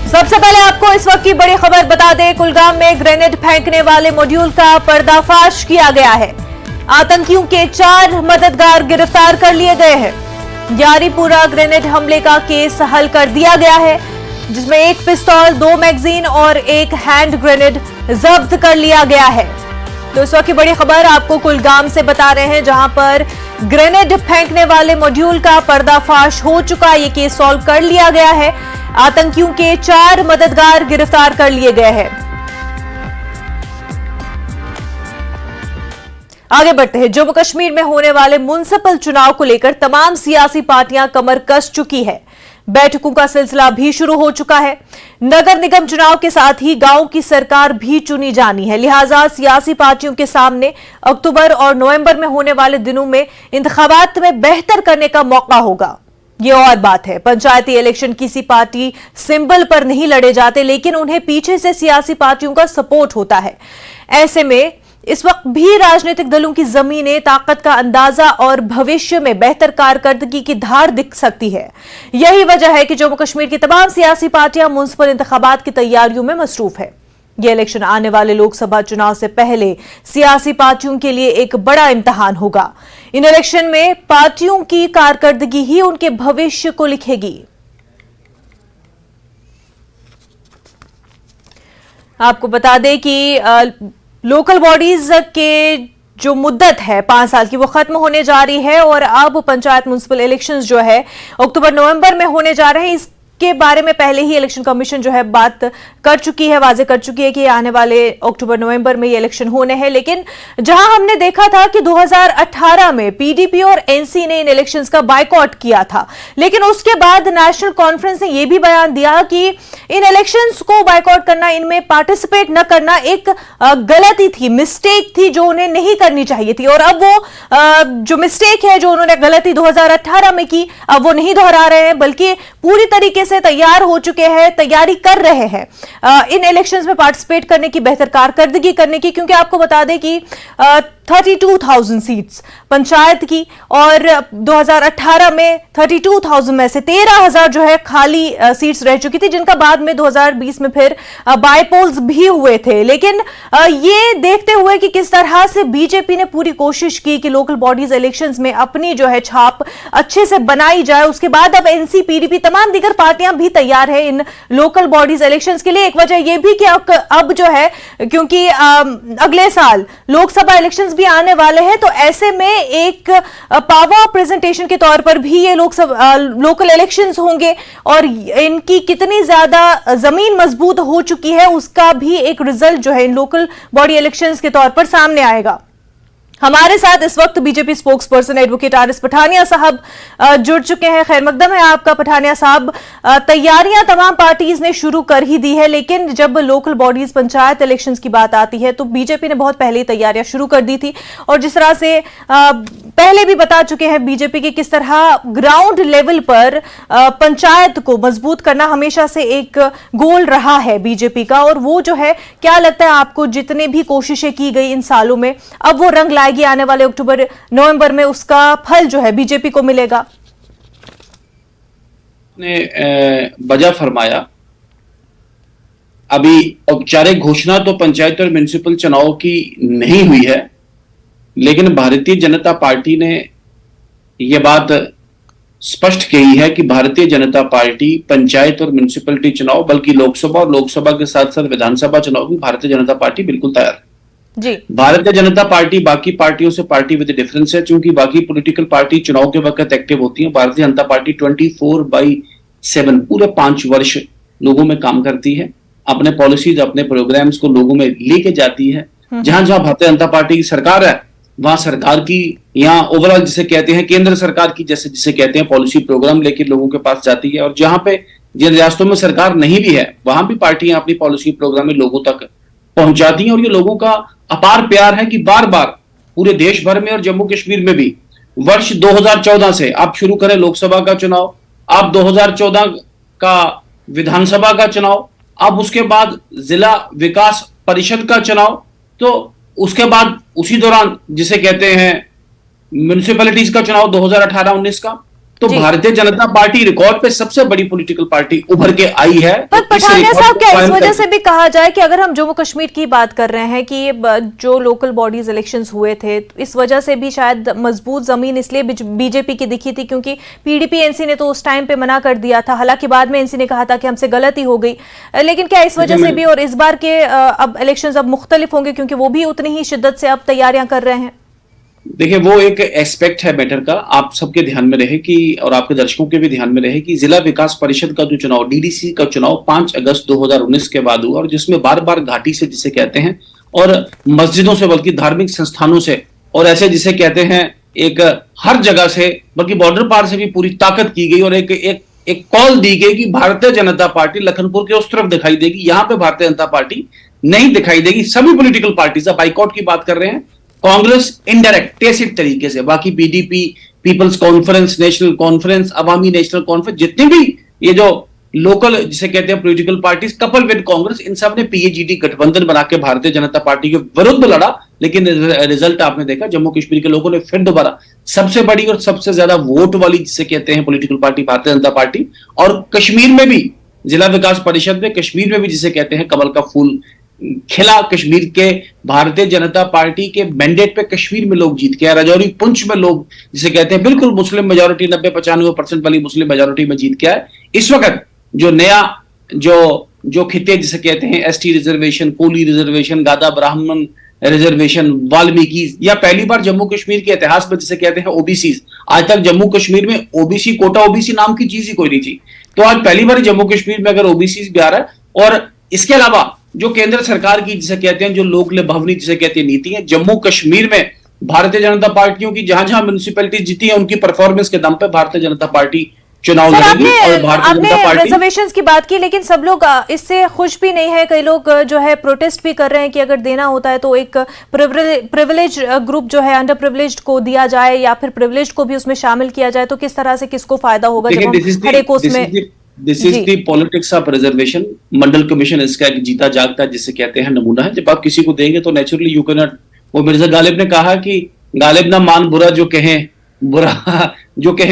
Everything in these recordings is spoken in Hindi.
सबसे पहले आपको इस वक्त की बड़ी खबर बता दें, कुलगाम में ग्रेनेड फेंकने वाले मॉड्यूल का पर्दाफाश किया गया है। आतंकियों के 4 मददगार गिरफ्तार कर लिए गए हैं। यारीपुरा ग्रेनेड हमले का केस हल कर दिया गया है, जिसमें 1 पिस्तौल, 2 मैगजीन और 1 हैंड ग्रेनेड जब्त कर लिया गया है। तो इस वक्त की बड़ी खबर आपको कुलगाम से बता रहे हैं, जहां पर ग्रेनेड फेंकने वाले मॉड्यूल का पर्दाफाश हो चुका है। ये केस सॉल्व कर लिया गया है। आतंकियों के 4 मददगार गिरफ्तार कर लिए गए हैं। आगे बढ़ते हैं। जम्मू कश्मीर में होने वाले म्युनिसिपल चुनाव को लेकर तमाम सियासी पार्टियां कमर कस चुकी है। बैठकों का सिलसिला भी शुरू हो चुका है। नगर निगम चुनाव के साथ ही गांव की सरकार भी चुनी जानी है, लिहाजा सियासी पार्टियों के सामने अक्टूबर और नवंबर में होने वाले दिनों में इंतखाबात में बेहतर करने का मौका होगा। ये और बात है, पंचायती इलेक्शन किसी पार्टी सिंबल पर नहीं लड़े जाते, लेकिन उन्हें पीछे से सियासी पार्टियों का सपोर्ट होता है। ऐसे में इस वक्त भी राजनीतिक दलों की जमीनें, ताकत का अंदाजा और भविष्य में बेहतर कारकर्दगी की धार दिख सकती है। यही वजह है कि जम्मू कश्मीर की तमाम सियासी पार्टियां म्युनिसिपल इंतखाबात की तैयारियों में मसरूफ है। यह इलेक्शन आने वाले लोकसभा चुनाव से पहले सियासी पार्टियों के लिए एक बड़ा इम्तिहान होगा। इन इलेक्शन में पार्टियों की कारकर्दगी ही उनके भविष्य को लिखेगी। आपको बता दें कि लोकल बॉडीज के जो मुद्दत है 5 साल की, वो खत्म होने जा रही है और अब पंचायत म्युनिसिपल इलेक्शंस जो है अक्टूबर नवंबर में होने जा रहे हैं। इसके बारे में पहले ही इलेक्शन कमीशन जो है बात कर चुकी है, वाजे कर चुकी है कि आने वाले अक्टूबर नवंबर में ये इलेक्शन होने हैं। लेकिन जहां हमने देखा था कि 2018 में पीडीपी और एनसी ने इन इलेक्शंस का बायकॉट किया था, लेकिन उसके बाद नेशनल कॉन्फ्रेंस ने यह भी बयान दिया कि इन इलेक्शंस को बायकॉट करना, इनमें पार्टिसिपेट न करना एक गलती थी, मिस्टेक थी जो उन्हें नहीं करनी चाहिए थी। और अब वो जो मिस्टेक है, जो उन्होंने गलती 2018 में की, अब वो नहीं दोहरा रहे हैं, बल्कि पूरी तरीके से तैयार हो चुके हैं, तैयारी कर रहे हैं इन इलेक्शंस में पार्टिसिपेट करने की, बेहतर कारकर्दगी करने की। क्योंकि आपको बता दें कि 32,000 सीट्स पंचायत की और 2018 में 32,000 में से 13,000 जो है खाली सीट्स रह चुकी थी, जिनका बाद में 2020 में फिर बाय पोल्स भी हुए थे। लेकिन ये देखते हुए कि किस तरह से बीजेपी ने पूरी कोशिश की कि लोकल बॉडीज इलेक्शंस में अपनी जो है छाप अच्छे से बनाई जाए, उसके बाद अब एनसी, पीडीपी, तमाम दीगर पार्टियां भी तैयार है इन लोकल बॉडीज इलेक्शंस के लिए। एक वजह यह भी कि अब जो है, क्योंकि अगले साल लोकसभा इलेक्शंस भी आने वाले हैं, तो ऐसे में एक पावर प्रेजेंटेशन के तौर पर भी ये लोकल इलेक्शंस होंगे और इनकी कितनी ज्यादा जमीन मजबूत हो चुकी है उसका भी एक रिजल्ट जो है इन लोकल बॉडी इलेक्शंस के तौर पर सामने आएगा। हमारे साथ इस वक्त BJP spokesperson advocate Aris Pathania साहब जुड़ चुके हैं। खैर मकदम है आपका पठानिया साहब। तैयारियां तमाम पार्टीज ने शुरू कर ही दी है, लेकिन जब लोकल बॉडीज पंचायत इलेक्शंस की बात आती है तो बीजेपी ने बहुत पहले ही तैयारियां शुरू कर दी थी। और जिस तरह से पहले भी बता चुके हैं बीजेपी के किस तरह ग्राउंड लेवल पर पंचायत को मजबूत करना हमेशा से एक गोल रहा है बीजेपी का, और वो जो है, क्या लगता है आपको, जितने भी कोशिशें की गई इन सालों में, अब वो रंग लाएगी आने वाले अक्टूबर नवंबर में, उसका फल जो है बीजेपी को मिलेगा? ने वजह फरमाया, अभी औपचारिक घोषणा तो पंचायत और म्युनिसिपल चुनाव की नहीं हुई है, लेकिन भारतीय जनता पार्टी ने यह बात स्पष्ट कही है कि भारतीय जनता पार्टी पंचायत और म्युनिसिपलिटी चुनाव, बल्कि लोकसभा और लोकसभा के साथ साथ विधानसभा चुनाव भी भारतीय जनता पार्टी बिल्कुल तैयार है जी। भारतीय जनता पार्टी बाकी पार्टियों से पार्टी विद डिफरेंस है, क्योंकि बाकी पॉलिटिकल पार्टी चुनाव के वक्त एक्टिव होती है। भारतीय जनता पार्टी 24/7 पूरे 5 वर्ष लोगों में काम करती है, अपने पॉलिसीज, अपने प्रोग्राम्स को लोगों में लेके जाती है। जहां जहां भारतीय जनता पार्टी की सरकार है, वहां सरकार की, यहाँ ओवरऑल जिसे कहते हैं केंद्र सरकार की, जैसे जिसे कहते हैं पॉलिसी प्रोग्राम लेके लोगों के पास जाती है। और जहां पे जिन रियासतों में सरकार नहीं भी है, वहां भी पार्टियां अपनी पॉलिसी प्रोग्राम में लोगों तक पहुंचाती हैं। और ये लोगों का अपार प्यार है कि बार बार पूरे देश भर में और जम्मू कश्मीर में भी वर्ष 2014 से आप शुरू करें लोकसभा का चुनाव, आप 2014 का विधानसभा का चुनाव, अब उसके बाद जिला विकास परिषद का चुनाव, तो उसके बाद उसी दौरान जिसे कहते हैं म्युनिसिपैलिटीज का चुनाव 2018-19 का, तो जी। भारतीय जनता पार्टी रिकॉर्ड पे सबसे बड़ी पॉलिटिकल पार्टी उभर के आई है। पर तो इस पठानिया रिकॉर्ड साहब, को क्या इस कायम वजह करके- से भी कहा जाए कि अगर हम जम्मू कश्मीर की बात कर रहे हैं कि ये जो लोकल बॉडीज इलेक्शंस हुए थे, तो इस वजह से भी शायद मजबूत जमीन इसलिए बीजेपी की दिखी थी क्योंकि पीडीपी एनसी ने तो उस टाइम पे मना कर दिया था, हालांकि बाद में एनसी ने कहा था कि हमसे गलती हो गई। लेकिन क्या इस वजह से भी, और इस बार के अब इलेक्शंस अब मुख्तलिफ होंगे क्योंकि वो भी उतनी ही शिद्दत से अब तैयारियां कर रहे हैं? देखिए, वो एक एस्पेक्ट है मैटर का, आप सबके ध्यान में रहे कि, और आपके दर्शकों के भी ध्यान में रहे कि जिला विकास परिषद का जो चुनाव, डीडीसी का चुनाव 5 अगस्त 2019 के बाद हुआ, और जिसमें बार बार घाटी से जिसे कहते हैं, और मस्जिदों से, बल्कि धार्मिक संस्थानों से, और ऐसे जिसे कहते हैं एक हर जगह से, बल्कि बॉर्डर पार से भी पूरी ताकत की गई, और एक कॉल दी गई कि भारतीय जनता पार्टी लखनपुर के उस तरफ दिखाई देगी, यहां पे भारतीय जनता पार्टी नहीं दिखाई देगी। सभी पॉलिटिकल पार्टीज, अब बाइकआउट की बात कर रहे हैं, कांग्रेस इनडायरेक्ट टेसिट तरीके से, बाकी पीडीपी, पीपल्स कॉन्फ्रेंस, नेशनल कॉन्फ्रेंस, अवामी नेशनल कॉन्फ्रेंस, जितनी भी ये जो लोकल जिसे कहते हैं political parties couple with Congress, इन सब ने पीएजीडी गठबंधन बना के भारतीय जनता पार्टी के विरुद्ध लड़ा। लेकिन रिजल्ट आपने देखा, जम्मू कश्मीर के लोगों ने फिर दोबारा सबसे बड़ी और सबसे ज्यादा वोट वाली जिसे कहते हैं political party Bharatiya Janata party, और कश्मीर में भी जिला विकास परिषद में, कश्मीर में भी जिसे कहते हैं कमल का फूल खिला, कश्मीर के भारतीय जनता पार्टी के मैंडेट पे कश्मीर में लोग जीत के आए, राजौरी पुंछ में लोग जिसे कहते हैं बिल्कुल मुस्लिम मेजोरिटी 90-95% वाली मुस्लिम मेजोरिटी में जीत के आए। इस वक्त जो नया जो खिते जिसे कहते हैं एसटी रिजर्वेशन, कोली रिजर्वेशन, गादा ब्राह्मण रिजर्वेशन, वाल्मीकि, या पहली बार जम्मू कश्मीर के इतिहास में जिसे कहते हैं ओबीसी, आज तक जम्मू कश्मीर में ओबीसी कोटा, ओबीसी नाम की चीज ही कोई नहीं थी, तो आज पहली बार जम्मू कश्मीर में अगर ओबीसी भी आ रहा है। और इसके अलावा जो केंद्र सरकार की जिसे कहते हैं जो लोक भवनी जिसे कहते हैं नीति है, जम्मू कश्मीर में भारतीय जनता पार्टियों की जहां जहां म्युनिसिपैलिटी जीती है उनकी परफॉर्मेंस के दम पे भारतीय जनता पार्टी चुनाव सर, लड़ेगी। और भारतीय आपने जनता पार्टी रिजर्वेशंस की बात की, लेकिन सब लोग इससे खुश भी नहीं है। कई लोग जो है प्रोटेस्ट भी कर रहे हैं कि अगर देना होता है तो एक प्रिविलेज ग्रुप जो है, अंडर प्रिविलेज्ड को दिया जाए, या फिर प्रिविलेज्ड को भी उसमें शामिल किया जाए, तो किस तरह से किसको फायदा होगा जब हम हर एक उसमें। This is the politics of reservation. Mandal commission इसका एक जीता जागता जिसे कहते हैं नमूना है। जब आप किसी को देंगे तो नेचुरली यू कैन नॉट, वो मिर्जा गालिब ने कहा कि गालिब ना मान बुरा जो कहें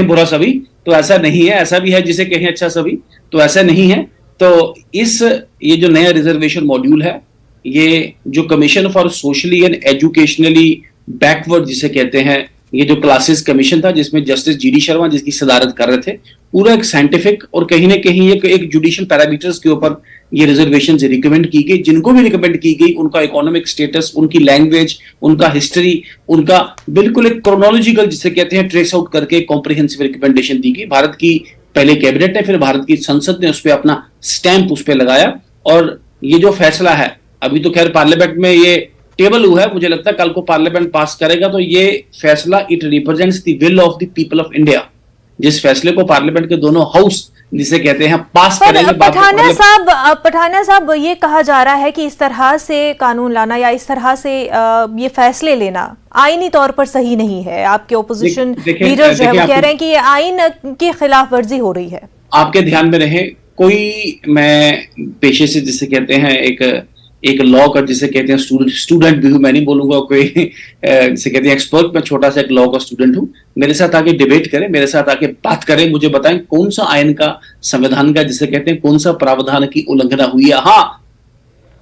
बुरा सभी, तो ऐसा नहीं है, ऐसा भी है जिसे कहें अच्छा सभी, तो ऐसा नहीं है। तो ये जो नया रिजर्वेशन मॉड्यूल है, ये जो commission for socially and educationally backward जिसे कहते हैं, ये जो क्लासेस कमीशन था जिसमें जस्टिस जीडी शर्मा जिसकी सदारत कर रहे थे, पूरा एक साइंटिफिक और कहीं ना कहीं एक जुडिशियल पैरामीटर्स के ऊपर ये रिजर्वेशन रिकमेंड की गई। जिनको भी रिकमेंड की गई उनका इकोनॉमिक स्टेटस, उनकी लैंग्वेज, उनका हिस्ट्री, उनका बिल्कुल एक क्रोनोलॉजिकल जिसे कहते हैं ट्रेस आउट करके कॉम्प्रिहेंसिव रिकमेंडेशन दी गई। भारत की पहले कैबिनेट ने, फिर भारत की संसद ने उस पर अपना स्टैंप उस पर लगाया। और ये जो फैसला है, अभी तो खैर पार्लियामेंट में ये टेबल हुआ है, मुझे लगता है कल को पार्लियामेंट पास करेगा, तो ये फैसला it represents the will of the people of India. जिस फैसले को पार्लियामेंट के दोनों हाउस जिसे कहते हैं पास करेंगे। पठानिया साहब, ये कहा जा रहा है कि इस तरह से कानून लाना या इस तरह से ये फैसले लेना आईनी तौर पर सही नहीं है। आपके ओपोजिशन लीडर जो है वो कह रहे हैं कि ये आईन की खिलाफ वर्जी हो रही है। आपके ध्यान में रहे, कोई, मैं पेशे से जिसे कहते हैं एक लॉ का जिसे कहते हैं स्टूडेंट भी हूं, मैं नहीं बोलूंगा कोई जिसे कहते हैं एक्सपर्ट, मैं छोटा सा एक लॉ का स्टूडेंट हूं। मेरे साथ आके डिबेट करें, मेरे साथ आके बात करें, मुझे बताएं कौन सा आयन का, संविधान का जिसे कहते हैं कौन सा प्रावधान की उल्लंघना हुई है। हाँ,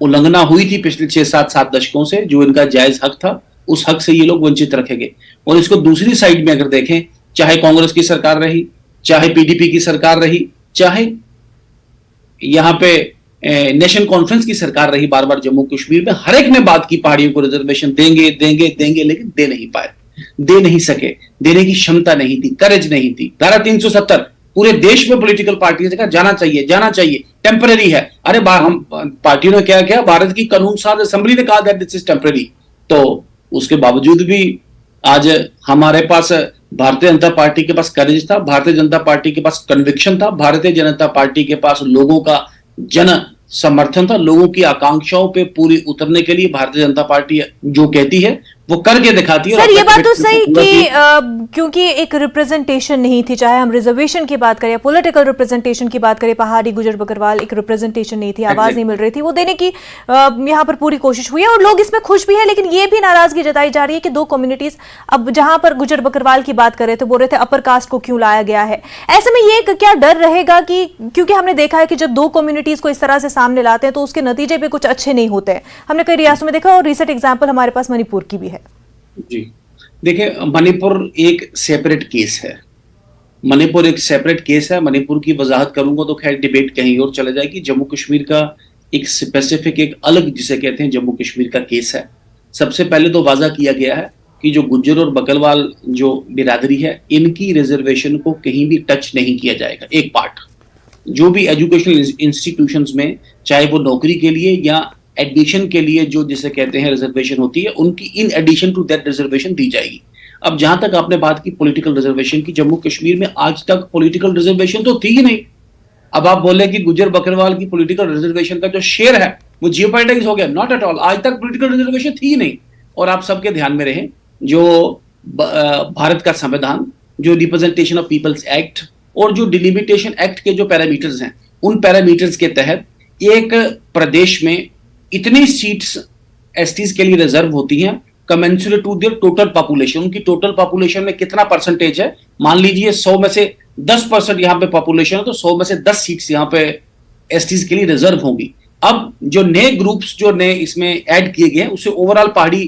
उल्लंघना हुई थी पिछले 6-7 दशकों से, जो इनका जायज हक था, उस हक से ये लोग वंचित रखे गए। और इसको दूसरी साइड में अगर देखें, चाहे कांग्रेस की सरकार रही, चाहे पीडीपी की सरकार रही, चाहे यहाँ पे नेशनल कॉन्फ्रेंस की सरकार रही, बार बार जम्मू कश्मीर में हर एक ने बात की पहाड़ियों को रिजर्वेशन देंगे देंगे देंगे, लेकिन दे नहीं पाए, दे नहीं सके, देने की क्षमता नहीं थी, करेज नहीं थी। धारा 370 पूरे देश में पॉलिटिकल पार्टी ने कहा जाना चाहिए, टेम्पररी है। अरे हम पार्टियों ने क्या किया, भारत की कानून साज असेंबली ने कहा दैट दिस इज टेम्पररी, तो उसके बावजूद भी आज हमारे पास भारतीय जनता पार्टी के पास करेज था, भारतीय जनता पार्टी के पास कन्विक्शन था, भारतीय जनता पार्टी के पास लोगों का जन समर्थन था, लोगों की आकांक्षाओं पे पूरी उतरने के लिए भारतीय जनता पार्टी जो कहती है वो करके दिखाती है। सर ये बात तो सही कि क्योंकि एक रिप्रेजेंटेशन नहीं थी, चाहे हम रिजर्वेशन की बात करें, पॉलिटिकल रिप्रेजेंटेशन की बात करें, पहाड़ी गुजर बकरवाल, एक रिप्रेजेंटेशन नहीं थी, आवाज नहीं मिल रही थी, वो देने की यहाँ पर पूरी कोशिश हुई है और लोग इसमें खुश भी है। लेकिन ये भी नाराजगी जताई जा रही है कि दो कम्युनिटीज, अब जहां पर गुजर बकरवाल की बात कर रहे थे, बोल रहे थे अपर कास्ट को क्यों लाया गया है। ऐसे में ये क्या डर रहेगा कि, क्योंकि हमने देखा है कि जब दो कम्युनिटीज को इस तरह से सामने लाते हैं तो उसके नतीजे भी कुछ अच्छे नहीं होते हैं। हमने कई रियासतों में देखा और रिसेंट एग्जाम्पल हमारे पास मणिपुर की भी है। जी देखिए, मणिपुर एक सेपरेट केस है। मणिपुर एक सेपरेट केस है। मणिपुर की वजाहत करूंगा तो खैर डिबेट कहीं और चले जाएगी। जम्मू कश्मीर का एक स्पेसिफिक, एक अलग जिसे कहते हैं जम्मू कश्मीर का केस है। सबसे पहले तो वाजा किया गया है कि जो गुज्जर और बकरवाल जो बिरादरी है, इनकी रिजर्वेशन को कहीं भी टच नहीं किया जाएगा। एक पार्ट जो भी एजुकेशनल इंस्टीट्यूशंस में, चाहे वो नौकरी के लिए या एडमिशन के लिए जो जिसे कहते हैं रिजर्वेशन होती है, उनकी in addition to that reservation दी जाएगी। अब जहां तक आपने बात की पॉलिटिकल रिजर्वेशन की, जम्मू कश्मीर में आज तक पॉलिटिकल रिजर्वेशन तो थी ही नहीं। अब आप बोले कि गुज्जर बकरवाल की पॉलिटिकल रिजर्वेशन का जो शेयर है वो जियोपैटाइज हो गया, नॉट एट ऑल। आज तक पॉलिटिकल रिजर्वेशन थी ही नहीं। और आप सबके ध्यान में रहे, जो भारत का संविधान, जो रिप्रेजेंटेशन ऑफ पीपल्स एक्ट और जो डिलिमिटेशन एक्ट के जो पैरामीटर्स हैं, उन पैरामीटर्स के तहत एक प्रदेश में इतनी सीट्स एसटीज के लिए रिजर्व होती हैं commensurate to their total population. उनकी टोटल पॉपुलेशन में कितना परसेंटेज है, मान लीजिए 100 में से 10% यहाँ पे पॉपुलेशन है तो 100 में से 10 सीट्स यहाँ पे एसटीज के लिए रिजर्व होंगी। अब जो नए ग्रुप्स जो नए इसमें ऐड किए गए हैं, उससे ओवरऑल पहाड़ी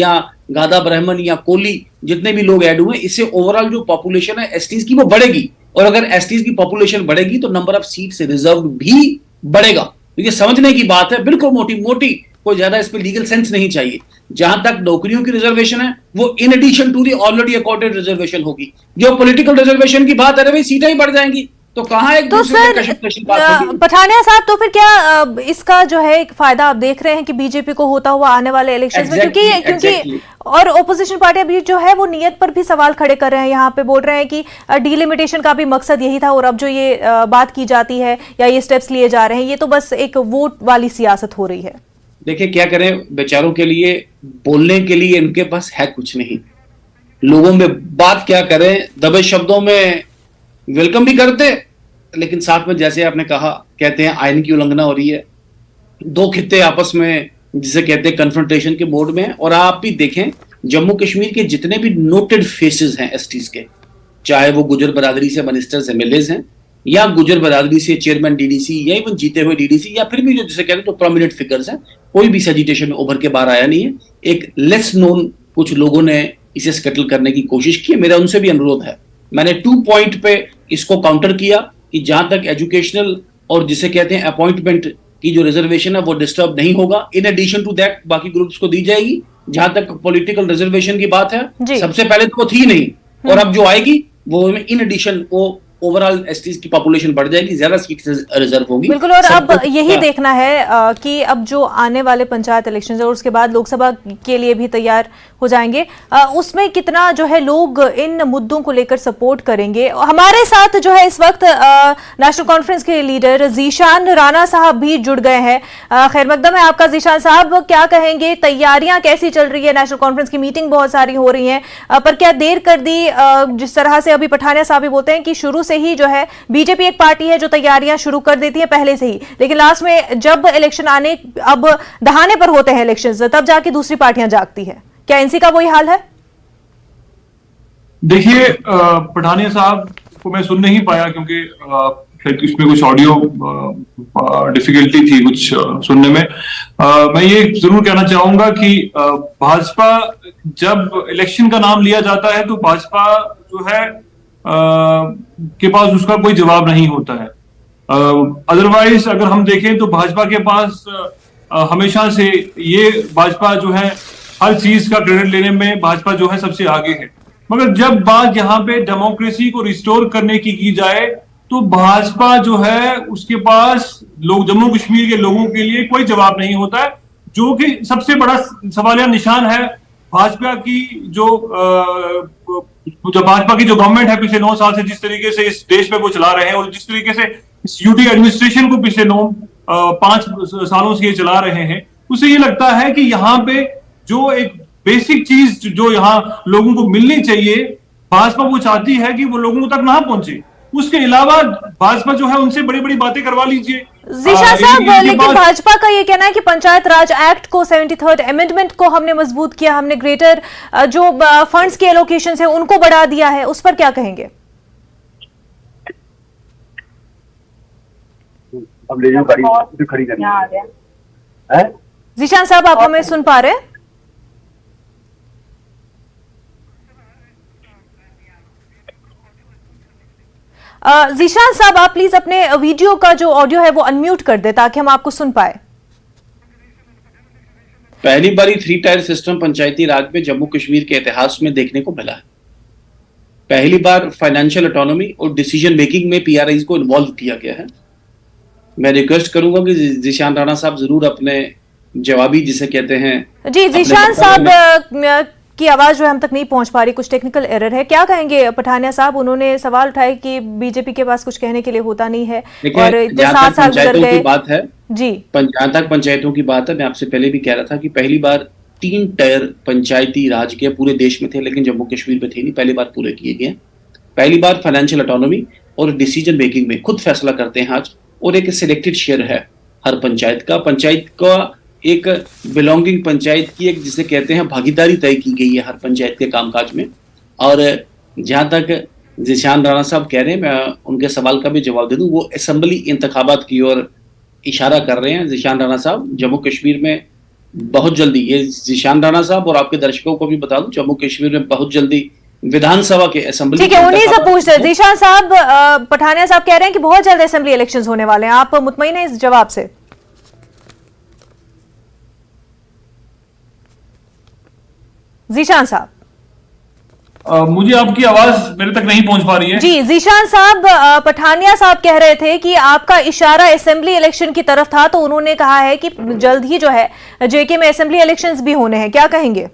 या गादा ब्राह्मण या कोली जितने भी लोग ऐड हुए, इससे ओवरऑल जो पॉपुलेशन है एसटीज की वो बढ़ेगी। और अगर एसटीज की पॉपुलेशन बढ़ेगी तो नंबर ऑफ सीट्स रिजर्व भी बढ़ेगा। ये समझने की बात है, बिल्कुल मोटी मोटी, कोई ज्यादा इस पे लीगल सेंस नहीं चाहिए। जहां तक नौकरियों की रिजर्वेशन है वो in addition to the already accorded reservation होगी। जो पॉलिटिकल रिजर्वेशन की बात है भाई, सीटें ही बढ़ जाएंगी तो कहां एक तो दूसरे सर पठानिया साहब, तो फिर क्या इसका जो है एक फायदा आप देख रहे हैं कि बीजेपी को होता हुआ आने वाले इलेक्शंस में, क्योंकि और ओपोजिशन पार्टियां भी जो है वो नियत पर भी सवाल खड़े कर रहे हैं, यहाँ पे बोल रहे हैं कि डीलिमिटेशन का भी मकसद यही था और अब जो ये बात की जाती है या ये स्टेप्स लिए जा रहे हैं, ये तो बस एक वोट वाली सियासत हो रही है। देखिए क्या करें, बेचारों के लिए बोलने के लिए इनके पास है कुछ नहीं। लोगों में बात क्या करें, दबे शब्दों में वेलकम भी करते, लेकिन साथ में जैसे आपने कहा, कहते हैं आईन की उल्लंघना हो रही है। दो खित्ते आपस में जिसे कहते हैं कन्फ्रंटेशन के मोड में है। और आप भी देखें, जम्मू कश्मीर के जितने भी नोटेड फेसेस हैं एसटीज के, चाहे वो गुजर बरादरी से मिनिस्टर्स एमएलएज हैं या गुजर बरादरी से चेयरमैन डीडीसी या इवन जीते हुए डीडीसी या फिर भी जो जिसे कहते हैं तो प्रोमिनेंट फिगर्स हैं, कोई भी एजिटेशन में उभर के बाहर आया नहीं है। एक लेस नोन कुछ लोगों ने इसे स्कैटल करने की कोशिश की है। मेरा उनसे भी अनुरोध है, मैंने 2 पॉइंट पे इसको काउंटर किया कि जहां तक एजुकेशनल और जिसे कहते हैं अपॉइंटमेंट की जो रिजर्वेशन है वो डिस्टर्ब नहीं होगा। इन एडिशन टू दैट बाकी ग्रुप्स को दी जाएगी। जहां तक पॉलिटिकल रिजर्वेशन की बात है, सबसे पहले तो वो थी नहीं, और अब जो आएगी वो इन एडिशन वो ओवरऑल एसटीज की पॉपुलेशन बढ़ जाएगी, ज्यादा सीट रिजर्व होगी। बिल्कुल। और अब यही देखना है कि अब जो आने वाले पंचायत इलेक्शंस और उसके बाद लोकसभा के लिए भी तैयार हो जाएंगे, उसमें कितना जो है लोग इन मुद्दों को लेकर सपोर्ट करेंगे। हमारे साथ जो है इस वक्त नेशनल कॉन्फ्रेंस के लीडर जीशान राणा साहब भी जुड़ गए हैं। खैर मकदम है आपका जीशान साहब, क्या कहेंगे, तैयारियां कैसी चल रही है? नेशनल कॉन्फ्रेंस की मीटिंग बहुत सारी हो रही है, पर क्या देर कर दी? जिस तरह से अभी पठानिया साहब भी बोलते हैं कि शुरू से ही जो है बीजेपी एक पार्टी है जो तैयारियां शुरू कर देती है पहले से ही, लेकिन लास्ट में जब इलेक्शन आने अब दहाने पर होते हैं इलेक्शंस, तब जाके दूसरी पार्टियां जागती है। क्या एनसी का वही हाल है? देखिए, पठानिया साहब को मैं सुन नहीं पाया क्योंकि इसमें कुछ ऑडियो डिफिकल्टी थी कुछ सुनने में। मैं ये जरूर कहना चाहूंगा कि भाजपा जब इलेक्शन का नाम लिया जाता है तो भाजपा जो है के पास उसका कोई जवाब नहीं होता है। अदरवाइज अगर हम देखें तो भाजपा के पास हमेशा से ये भाजपा जो है हर चीज का क्रेडिट लेने में भाजपा जो है सबसे आगे है। मगर जब बात यहाँ पे डेमोक्रेसी को रिस्टोर करने की जाए तो भाजपा जो है उसके पास लोग जम्मू कश्मीर के लोगों के लिए कोई जवाब नहीं होता है, जो कि सबसे बड़ा सवालिया निशान है भाजपा की जो भाजपा की जो गवर्नमेंट है पिछले 9 साल से जिस तरीके से इस देश में वो चला रहे हैं और जिस तरीके से इस यूटी एडमिनिस्ट्रेशन को पिछले 5 सालों से ये चला रहे हैं, उससे ये लगता है कि यहाँ पे जो एक बेसिक चीज जो यहाँ लोगों को मिलनी चाहिए, भाजपा वो चाहती है कि वो लोगों तक ना पहुंचे। उसके अलावा भाजपा जो है उनसे बड़ी बड़ी बातें करवा लीजिए। जीशान साहब, लेकिन भाजपा का ये कहना है कि पंचायत राज एक्ट को 73rd अमेंडमेंट को हमने मजबूत किया, हमने ग्रेटर जो फंड्स के एलोकेशन है उनको बढ़ा दिया है, उस पर क्या कहेंगे? अब ले जाओ गाड़ी खड़ी करनी है। जीशान साहब, आप हमें सुन पा रहे हैं? जीशान साहब, आप प्लीज अपने वीडियो का जो ऑडियो है वो अनम्यूट कर दे ताकि हम आपको सुन पाए। पहली बार 3 टायर सिस्टम पंचायती राज में जम्मू कश्मीर के इतिहास में देखने को मिला है। पहली बार फाइनेंशियल ऑटोनॉमी और डिसीजन मेकिंग में पीआरआई को इन्वॉल्व किया गया है। मैं रिक्वेस्ट करूंगा कि जीशान राणा साहब जरूर अपने जवाबी जिसे कहते हैं। जी, जीशान साहब की आवाज जो है हम तक नहीं पहुंच पा रही, कुछ टेक्निकल एरर है। क्या कहेंगे पठानिया साहब? उन्होंने सवाल उठाए कि बीजेपी के पास कुछ कहने के लिए होता नहीं है और इतने 7 साल गुजर गए। बात है जी, जहां तक पंचायतों की बात है, मैं आपसे पहले भी कह रहा था कि पहली बार 3 टायर पंचायती राज के पूरे देश में थे, लेकिन जम्मू कश्मीर में थे नहीं, पहली बार पूरे किए गए। पहली बार फाइनेंशियल ऑटोनॉमी और डिसीजन मेकिंग में खुद फैसला करते हैं आज, और एक सिलेक्टेड शेयर है हर पंचायत का एक बिलोंगिंग पंचायत की एक जिसे कहते हैं भागीदारी तय की गई है हर पंचायत के कामकाज में। और जहां तक जीशान राणा साहब कह रहे हैं, मैं उनके सवाल का भी जवाब दे दूं, वो असेंबली इंतखाबात की ओर इशारा कर रहे हैं जीशान राणा साहब। जम्मू कश्मीर में बहुत जल्दी, ये जीशान राणा साहब और आपके दर्शकों को भी बता दूं, जम्मू कश्मीर में बहुत जल्दी विधानसभा के असेंबली। ठीक है, उन्हीं से पूछ रहे जीशान साहब। पठानिया साहब कह रहे हैं कि बहुत जल्द असेंबली इलेक्शंस होने वाले हैं, आप मुतमईन हैं इस जवाब से? जीशान साहब, मुझे आपकी आवाज मेरे तक नहीं पहुंच पा रही है। जी, जीशान साहब, पठानिया साहब कह रहे थे कि आपका इशारा असेंबली इलेक्शन की तरफ था, तो उन्होंने कहा है कि जल्द ही जो है जेके में असेंबली इलेक्शंस भी होने हैं, क्या कहेंगे?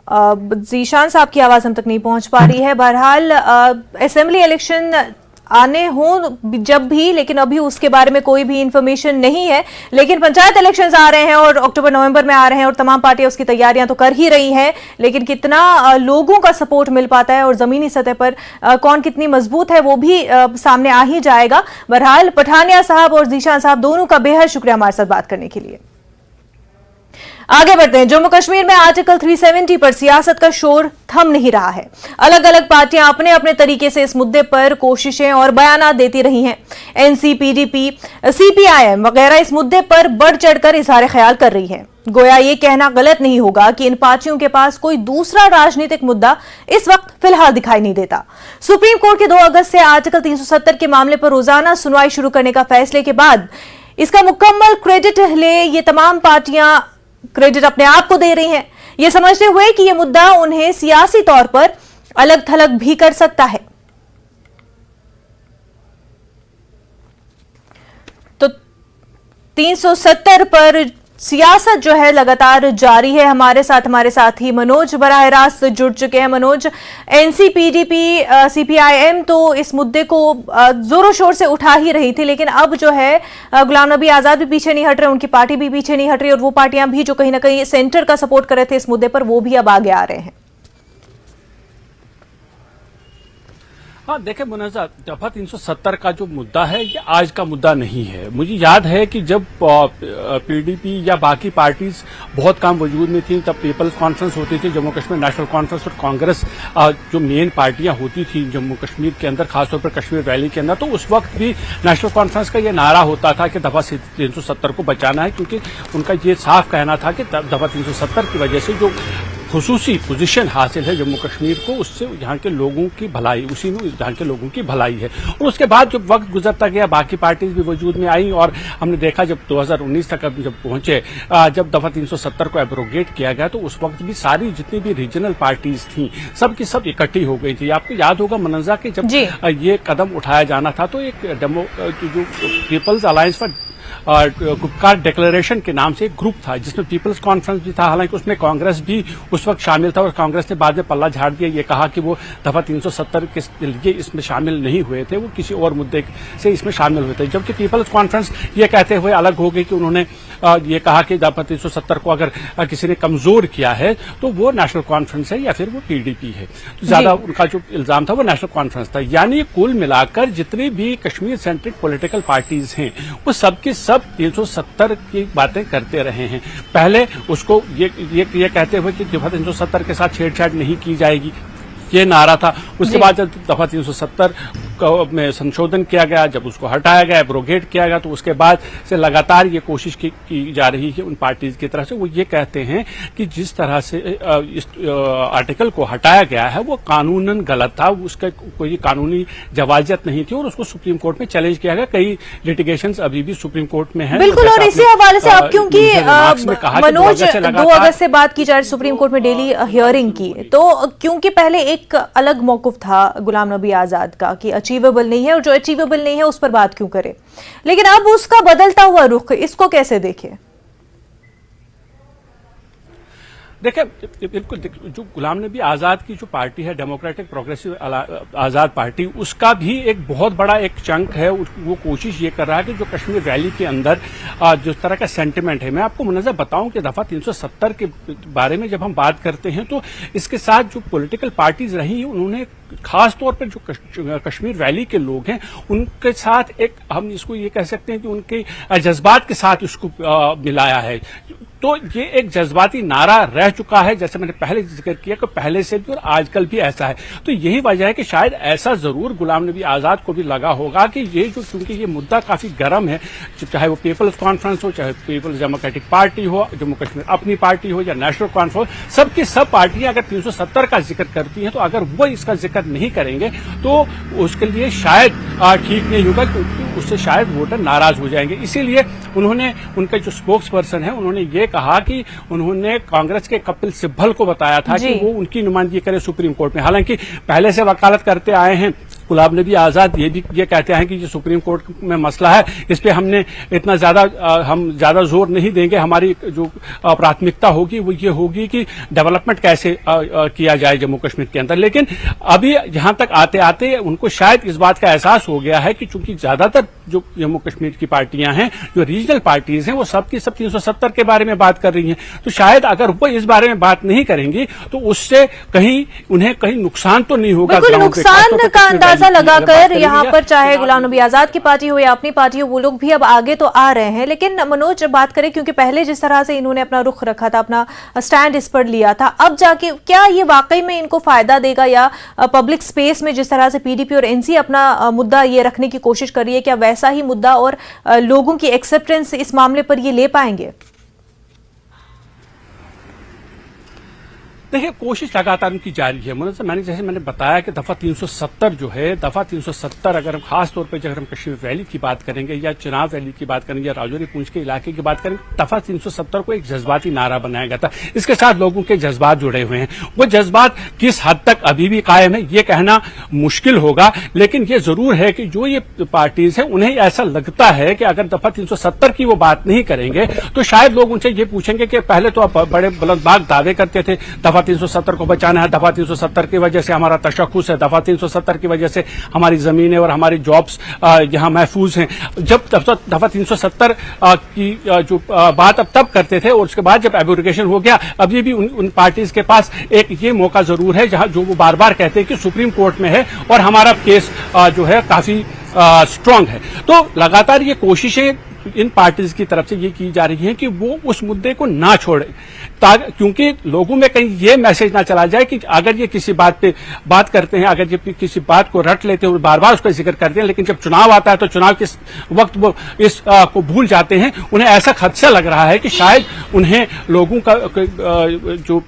जीशान साहब की आवाज हम तक नहीं पहुंच पा रही है। बहरहाल असेंबली इलेक्शन आने हों जब भी, लेकिन अभी उसके बारे में कोई भी इंफॉर्मेशन नहीं है। लेकिन पंचायत इलेक्शंस आ रहे हैं और अक्टूबर नवंबर में आ रहे हैं और तमाम पार्टियां उसकी तैयारियां तो कर ही रही हैं, लेकिन कितना लोगों का सपोर्ट मिल पाता है और जमीनी सतह पर कौन कितनी मजबूत है वो भी सामने आ ही जाएगा। बहरहाल पठानिया साहब और जीशान साहब दोनों का बेहद शुक्रिया हमारे साथ बात करने के लिए। आगे बढ़ते हैं। जम्मू कश्मीर में आर्टिकल 370 पर सियासत का शोर थम नहीं रहा है। अलग अलग पार्टियां अपने अपने तरीके से इस मुद्दे पर कोशिशें और बयानात देती रही हैं। एनसी, पीडीपी, सीपीआईएम वगैरह इस मुद्दे पर बढ़ चढ़कर इजहार ख्याल कर रही है। गोया ये कहना गलत नहीं होगा कि इन पार्टियों के पास कोई दूसरा राजनीतिक मुद्दा इस वक्त फिलहाल दिखाई नहीं देता। सुप्रीम कोर्ट के 2 अगस्त से आर्टिकल 370 के मामले पर रोजाना सुनवाई शुरू करने का फैसले के बाद इसका मुकम्मल क्रेडिट ले ये तमाम पार्टियां क्रेडिट अपने आप को दे रही हैं, ये समझते हुए कि यह मुद्दा उन्हें सियासी तौर पर अलग थलग भी कर सकता है। तो 370 पर सियासत जो है लगातार जारी है। हमारे साथ ही मनोज बराह रास्त जुड़ चुके हैं। मनोज, एनसी, पीडीपी, सीपीआईएम तो इस मुद्दे को जोरों शोर से उठा ही रही थी, लेकिन अब जो है गुलाम नबी आजाद भी पीछे नहीं हट रहे, उनकी पार्टी भी पीछे नहीं हट रही और वो पार्टियां भी जो कहीं ना कहीं सेंटर का सपोर्ट कर रहे थे इस मुद्दे पर, वो भी अब आगे आ रहे हैं। हाँ, देखें मुनज़्ज़ा, दफा 370 का जो मुद्दा है ये आज का मुद्दा नहीं है। मुझे याद है कि जब पीडीपी या बाकी पार्टीज बहुत कम वजूद में थी, तब पीपल्स कॉन्फ्रेंस होती थी, जम्मू कश्मीर नेशनल कॉन्फ्रेंस और कांग्रेस जो मेन पार्टियां होती थी जम्मू कश्मीर के अंदर, खासतौर पर कश्मीर वैली के अंदर, तो उस वक्त भी नेशनल कॉन्फ्रेंस का ये नारा होता था कि दफा 370 को बचाना है, क्योंकि उनका ये साफ कहना था कि दफा 370 की वजह से जो खुसूसी पोजीशन हासिल है जम्मू कश्मीर को, उससे यहाँ के लोगों की भलाई, उसी में यहाँ के लोगों की भलाई है। और उसके बाद जब वक्त गुजरता गया, बाकी पार्टीज भी वजूद में आई और हमने देखा जब 2019 तक जब पहुंचे, जब दफा 370 को एब्रोगेट किया गया, तो उस वक्त भी सारी जितनी भी रीजनल पार्टीज थी सब की सब इकट्ठी हो गई थी। आपको याद होगा मनज़्ज़ा कि जब ये कदम उठाया जाना था, तो एक जो people's alliance for Gupkar declaration के नाम से एक ग्रुप था जिसमें पीपल्स कॉन्फ्रेंस भी था, हालांकि उसमें कांग्रेस भी उस वक्त शामिल था और कांग्रेस ने बाद में पल्ला झाड़ दिया, ये कहा कि वो दफा 370 के लिए इसमें शामिल नहीं हुए थे, वो किसी और मुद्दे से इसमें शामिल हुए थे। जबकि पीपल्स कॉन्फ्रेंस ये कहते हुए अलग हो गई कि उन्होंने ये कहा कि दफा 370 को अगर किसी ने कमजोर किया है तो वो नेशनल कॉन्फ्रेंस है या फिर वो पीडीपी है। तो ज्यादा उनका जो इल्जाम था वो नेशनल कॉन्फ्रेंस था। यानी कुल मिलाकर जितनी भी कश्मीर सेंट्रिक पॉलिटिकल पार्टीज हैं वो सबके सब 370 की बातें करते रहे हैं। पहले उसको ये कहते हुए कि दफा 370 के साथ छेड़छाड़ नहीं की जाएगी, ये नारा था। उसके बाद जब दफा 370 में संशोधन किया गया, जब उसको हटाया गया, एब्रोगेट किया गया, तो उसके बाद से लगातार ये कोशिश की जा रही है उन पार्टीज की तरफ से। वो ये कहते हैं कि जिस तरह से इस आर्टिकल को हटाया गया है वो कानूनन गलत था, उसका कोई कानूनी जवाजियत नहीं थी और उसको सुप्रीम कोर्ट में चैलेंज किया गया। कई लिटिगेशंस अभी भी सुप्रीम कोर्ट में है। बिल्कुल, और इसी हवाले से अब क्योंकि मनोज 2 अगस्त से बात की जा रही सुप्रीम कोर्ट में डेली हियरिंग की, तो क्योंकि पहले एक अलग मौकुफ था गुलाम नबी आजाद का कि अचीवेबल नहीं है और जो अचीवेबल नहीं है उस पर बात क्यों करे, लेकिन अब उसका बदलता हुआ रुख, इसको कैसे देखें? देखिए, बिल्कुल जो गुलाम नबी आजाद की जो पार्टी है डेमोक्रेटिक प्रोग्रेसिव आजाद पार्टी, उसका भी एक बहुत बड़ा एक चंक है। वो कोशिश ये कर रहा है कि जो कश्मीर वैली के अंदर जिस तरह का सेंटिमेंट है, मैं आपको मुनज़्ज़र बताऊं कि दफा 370 के बारे में जब हम बात करते हैं तो इसके साथ जो पॉलिटिकल पार्टीज रही उन्होंने खास तौर पर जो कश्मीर वैली के लोग हैं उनके साथ एक, हम इसको ये कह सकते हैं कि उनके जज्बात के साथ इसको मिलाया है। तो ये एक जज्बाती नारा रह चुका है, जैसे मैंने पहले जिक्र किया कि पहले से भी और आजकल भी ऐसा है। तो यही वजह है कि शायद ऐसा जरूर गुलाम नबी आजाद को भी लगा होगा कि ये जो, क्योंकि ये मुद्दा काफी गर्म है, चाहे वो पीपल्स कॉन्फ्रेंस हो, चाहे पीपल्स डेमोक्रेटिक पार्टी हो, जम्मू कश्मीर अपनी पार्टी हो या नेशनल कॉन्फ्रेंस, सबकी सब पार्टियां अगर 370 का जिक्र करती हैं तो अगर वो इसका जिक्र नहीं करेंगे तो उसके लिए शायद ठीक नहीं होगा, क्योंकि उससे शायद वोटर नाराज हो जाएंगे। इसीलिए उन्होंने, उनके जो स्पोक्स पर्सन है, उन्होंने ये कहा कि उन्होंने कांग्रेस के कपिल सिब्बल को बताया था कि वो उनकी नुमाइंदगी करे सुप्रीम कोर्ट में। हालांकि पहले से वकालत करते आए हैं गुलाम नबी आजाद, ये कहते हैं कि ये सुप्रीम कोर्ट में मसला है, इस पे हमने इतना हम ज्यादा जोर नहीं देंगे, हमारी जो प्राथमिकता होगी वो ये होगी कि डेवलपमेंट कैसे किया जाए जम्मू कश्मीर के अंदर। लेकिन अभी यहां तक आते आते उनको शायद इस बात का एहसास हो गया है कि चूंकि ज्यादातर जो जम्मू कश्मीर की पार्टियां हैं, जो रीजनल पार्टीज हैं, वो सबकी सब 370 के बारे में बात कर रही हैं, तो शायद अगर वो इस बारे में बात नहीं करेंगी तो उससे उन्हें कहीं नुकसान तो नहीं होगा। नुकसान का अंदाजा लगाकर यहाँ पर चाहे गुलाम नबी आजाद की पार्टी हो या अपनी पार्टी हो, वो लोग भी अब आगे तो आ रहे हैं। लेकिन मनोज बात करें, क्योंकि पहले जिस तरह से इन्होंने अपना रुख रखा था, अपना स्टैंड इस पर लिया था, अब जाके क्या ये वाकई में इनको फायदा देगा, या पब्लिक स्पेस में जिस तरह से पीडीपी और एनसी अपना मुद्दा ये रखने की कोशिश कर रही है, क्या वैसा ही मुद्दा और लोगों की एक्सेप्टेंस इस मामले पर ये ले पाएंगे? देखिए, कोशिश लगातार उनकी जारी है। जैसे मैंने बताया कि दफा 370 जो है, दफा 370 अगर हम खास तौर पे अगर हम कश्मीर वैली की बात करेंगे या चिनाब वैली की बात करेंगे या राजौरी पूंछ के इलाके की बात करेंगे, दफा 370 को एक जज्बाती नारा बनाया गया था। इसके साथ लोगों के जज्बात जुड़े हुए हैं। वो जज्बात किस हद तक अभी भी कायम है ये कहना मुश्किल होगा, लेकिन ये जरूर है कि जो ये पार्टीज है उन्हें ऐसा लगता है कि अगर दफा 370 की वो बात नहीं करेंगे तो शायद लोग उनसे ये पूछेंगे कि पहले तो आप बड़े बुलंदबाग दावे करते थे दफा 370 को बचाना है, दफा 370 की वजह से हमारा तशख्खुस है, दफा 370 की वजह से हमारी जमीनें और हमारी जॉब्स यहां महफूज हैं। जब दफा 370 की जो बात अब तब करते थे और उसके बाद जब एब्रोगेशन हो गया, अभी भी उन पार्टीज के पास एक ये मौका जरूर है जहां जो वो बार बार कहते हैं कि सुप्रीम कोर्ट में है और हमारा केस जो है काफी स्ट्रांग है। तो लगातार ये कोशिशें इन पार्टीज की तरफ से ये की जा रही है कि वो उस मुद्दे को ना छोड़े, क्योंकि लोगों में कहीं ये मैसेज ना चला जाए कि अगर ये किसी बात पे बात करते हैं, अगर ये किसी बात को रट लेते हैं और बार बार उसका जिक्र करते हैं, लेकिन जब चुनाव आता है तो चुनाव के वक्त वो इस को भूल जाते हैं। उन्हें ऐसा खदशा लग रहा है कि शायद उन्हें लोगों का जो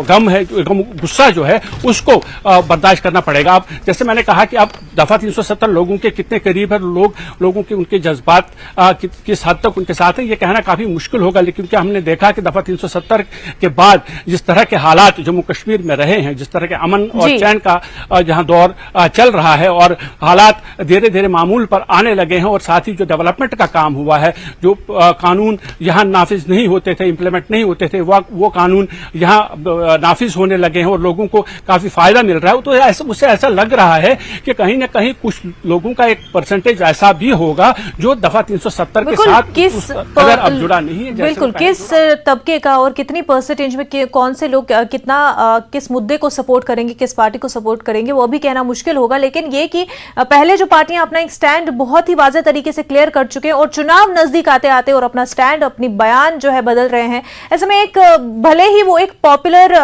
गम है, गुस्सा जो है, उसको बर्दाश्त करना पड़ेगा। अब जैसे मैंने कहा कि अब दफा 370 लोगों के कितने करीब है, लोगों के उनके जज्बात किस हद तक उनके साथ है ये कहना काफी मुश्किल होगा, लेकिन क्या हमने देखा कि दफा 370 के बाद जिस तरह के हालात जम्मू कश्मीर में रहे हैं, जिस तरह के अमन और चैन का जहां दौर चल रहा है और हालात धीरे धीरे मामूल पर आने लगे हैं, और साथ ही जो डेवलपमेंट का काम हुआ है, जो कानून यहां नाफिज नहीं होते थे, इंप्लीमेंट नहीं होते थे, वो कानून यहां नाफिज होने लगे हैं और लोगों को काफी फायदा मिल रहा है। तो उससे ऐसा लग रहा है कि कहीं न कहीं कुछ लोगों का एक परसेंटेज ऐसा भी होगा जो दफा 370 के साथ अगर अब जुड़ा नहीं है। बिल्कुल, किस तबके का और कितनी परसेंटेज में कौन से लोग कितना किस मुद्दे को सपोर्ट करेंगे, किस पार्टी को सपोर्ट करेंगे, वो भी कहना मुश्किल होगा। लेकिन ये कि पहले जो पार्टियां अपना एक स्टैंड बहुत ही वाज़ेह तरीके से क्लियर कर चुके हैं और चुनाव नजदीक आते आते और अपना स्टैंड, अपनी बयान जो है बदल रहे हैं। ऐसे में एक भले ही वो एक पॉपुलर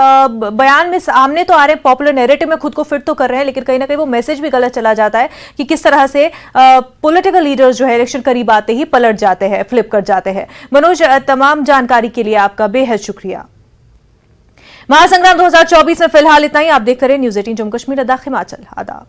बयान में सामने तो आ रहे हैं, पॉपुलर नैरेटिव में खुद को फिट तो कर रहे हैं, लेकिन कहीं ना कहीं वो मैसेज भी गलत चला जाता है कि किस तरह से पॉलिटिकल लीडर्स जो है इलेक्शन करीब आते ही पलट जाते हैं, फ्लिप कर जाते हैं। मनोज, तमाम जानकारी के लिए आपका बेहद शुक्रिया। महासंग्राम 2024 में फिलहाल इतना ही। आप देख रहे हैं न्यूज़ 18 जम्मू कश्मीर, लद्दाख, हिमाचल। आदाब।